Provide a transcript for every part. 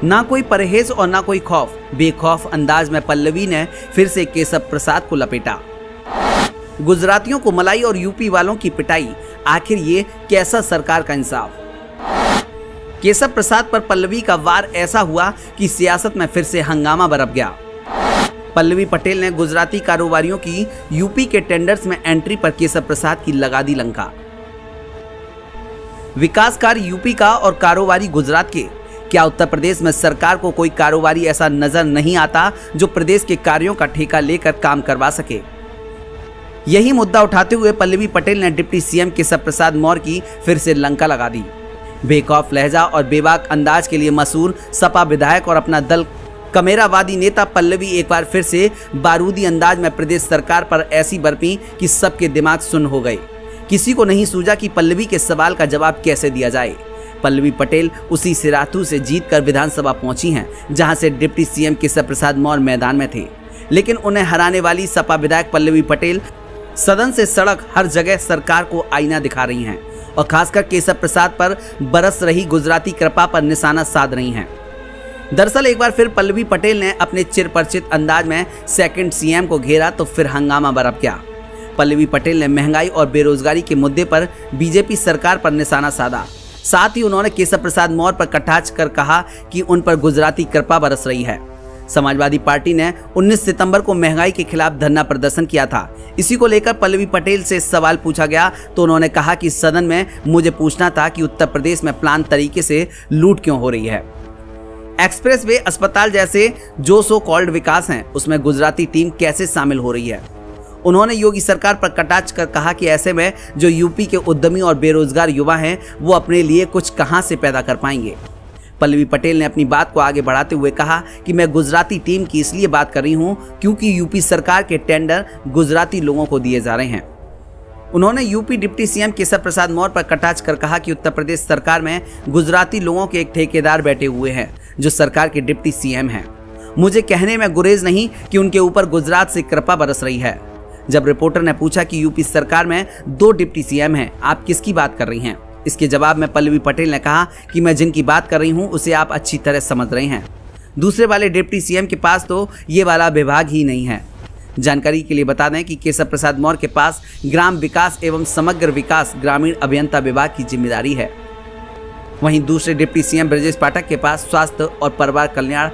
ना कोई परहेज और ना कोई खौफ, बेखौफ अंदाज में पल्लवी ने फिर से केशव प्रसाद को लपेटा। गुजरातियों को मलाई और यूपी वालों की पिटाई, आखिर ये कैसा सरकार का इंसाफ। केशव प्रसाद पर पल्लवी का वार ऐसा हुआ कि सियासत में फिर से हंगामा बरप गया। पल्लवी पटेल ने गुजराती कारोबारियों की यूपी के टेंडर्स में एंट्री पर केशव प्रसाद की लगा दी लंका। विकासकार यूपी का और कारोबारी गुजरात के, क्या उत्तर प्रदेश में सरकार को कोई कारोबारी ऐसा नजर नहीं आता जो प्रदेश के कार्यों का ठेका लेकर काम करवा सके। यही मुद्दा उठाते हुए पल्लवी पटेल ने डिप्टी सीएम केशव प्रसाद मौर्य की फिर से लंका लगा दी। बेखौफ लहजा और बेबाक अंदाज के लिए मशहूर सपा विधायक और अपना दल कमेरावादी नेता पल्लवी एक बार फिर से बारूदी अंदाज में प्रदेश सरकार पर ऐसी बरपी कि सबके दिमाग सुन्न हो गए। किसी को नहीं सूझा कि पल्लवी के सवाल का जवाब कैसे दिया जाए। पल्लवी पटेल उसी सिराथू से जीतकर विधानसभा पहुंची हैं, जहां से डिप्टी सीएम केशव प्रसाद मौर्य मैदान में थे। लेकिन उन्हें हराने वाली सपा विधायक पल्लवी पटेल सदन से सड़क हर जगह सरकार को आईना दिखा रही हैं और खासकर केशव प्रसाद पर बरस रही गुजराती कृपा पर निशाना साध रही हैं। दरअसल एक बार फिर पल्लवी पटेल ने अपने चिरपरिचित अंदाज में सेकंड सीएम को घेरा तो फिर हंगामा बरप गया। पल्लवी पटेल ने महंगाई और बेरोजगारी के मुद्दे पर बीजेपी सरकार पर निशाना साधा। साथ ही उन्होंने केशव प्रसाद मौर्य पर कटाक्ष कर कहा कि उन पर गुजराती कृपा बरस रही है। समाजवादी पार्टी ने 19 सितंबर को महंगाई के खिलाफ धरना प्रदर्शन किया था। इसी को लेकर पल्लवी पटेल से सवाल पूछा गया तो उन्होंने कहा कि सदन में मुझे पूछना था कि उत्तर प्रदेश में प्लान तरीके से लूट क्यों हो रही है। एक्सप्रेसवे, अस्पताल जैसे जो सो कॉल्ड विकास हैं, उसमें गुजराती टीम कैसे शामिल हो रही है। उन्होंने योगी सरकार पर कटाक्ष कर कहा कि ऐसे में जो यूपी के उद्यमी और बेरोजगार युवा हैं वो अपने लिए कुछ कहां से पैदा कर पाएंगे। पल्लवी पटेल ने अपनी बात को आगे बढ़ाते हुए कहा कि मैं गुजराती टीम की इसलिए बात कर रही हूं क्योंकि यूपी सरकार के टेंडर गुजराती लोगों को दिए जा रहे हैं। उन्होंने UP deputy CM Keshav Prasad Maurya पर कटाक्ष कर कहा कि उत्तर प्रदेश सरकार में गुजराती लोगों के एक ठेकेदार बैठे हुए हैं जो सरकार के डिप्टी सीएम हैं। मुझे कहने में गुरेज नहीं कि उनके ऊपर गुजरात से कृपा बरस रही है। जब रिपोर्टर ने पूछा कि यूपी सरकार में 2 डिप्टी सीएम हैं, आप किसकी बात कर रही हैं, इसके जवाब में पल्लवी पटेल ने कहा कि मैं जिनकी बात कर रही हूं उसे आप अच्छी तरह समझ रहे हैं। दूसरे वाले डिप्टी सीएम के पास तो ये वाला विभाग ही नहीं है। जानकारी के लिए बता दें कि केशव प्रसाद मौर्य के पास ग्राम विकास एवं समग्र विकास ग्रामीण अभियंता विभाग की जिम्मेदारी है। वहीं दूसरे डिप्टी सीएम ब्रजेश पाठक के पास स्वास्थ्य और परिवार कल्याण,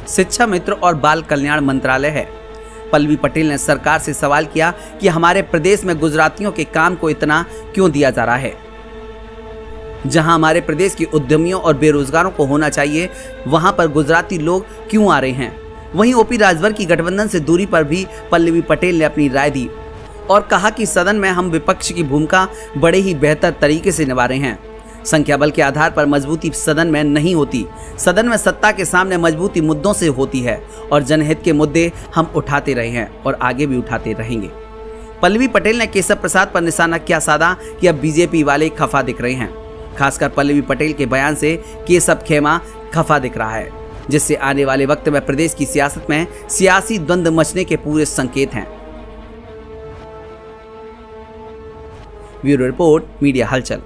शिक्षा मित्र और बाल कल्याण मंत्रालय है। पल्लवी पटेल ने सरकार से सवाल किया कि हमारे प्रदेश में गुजरातियों के काम को इतना क्यों दिया जा रहा है, जहां हमारे प्रदेश के उद्यमियों और बेरोजगारों को होना चाहिए वहां पर गुजराती लोग क्यों आ रहे हैं। वहीं ओपी राजभर की गठबंधन से दूरी पर भी पल्लवी पटेल ने अपनी राय दी और कहा कि सदन में हम विपक्ष की भूमिका बड़े ही बेहतर तरीके से निभा रहे हैं। संख्या बल के आधार पर मजबूती सदन में नहीं होती, सदन में सत्ता के सामने मजबूती मुद्दों से होती है और जनहित के मुद्दे हम उठाते रहे हैं और आगे भी उठाते रहेंगे। पल्लवी पटेल ने केशव प्रसाद पर निशाना क्या साधा कि अब बीजेपी वाले खफा दिख रहे हैं। खासकर पल्लवी पटेल के बयान से केशव खेमा खफा दिख रहा है, जिससे आने वाले वक्त में प्रदेश की सियासत में सियासी द्वंद्व मचने के पूरे संकेत हैं। ब्यूरो रिपोर्ट, मीडिया हलचल।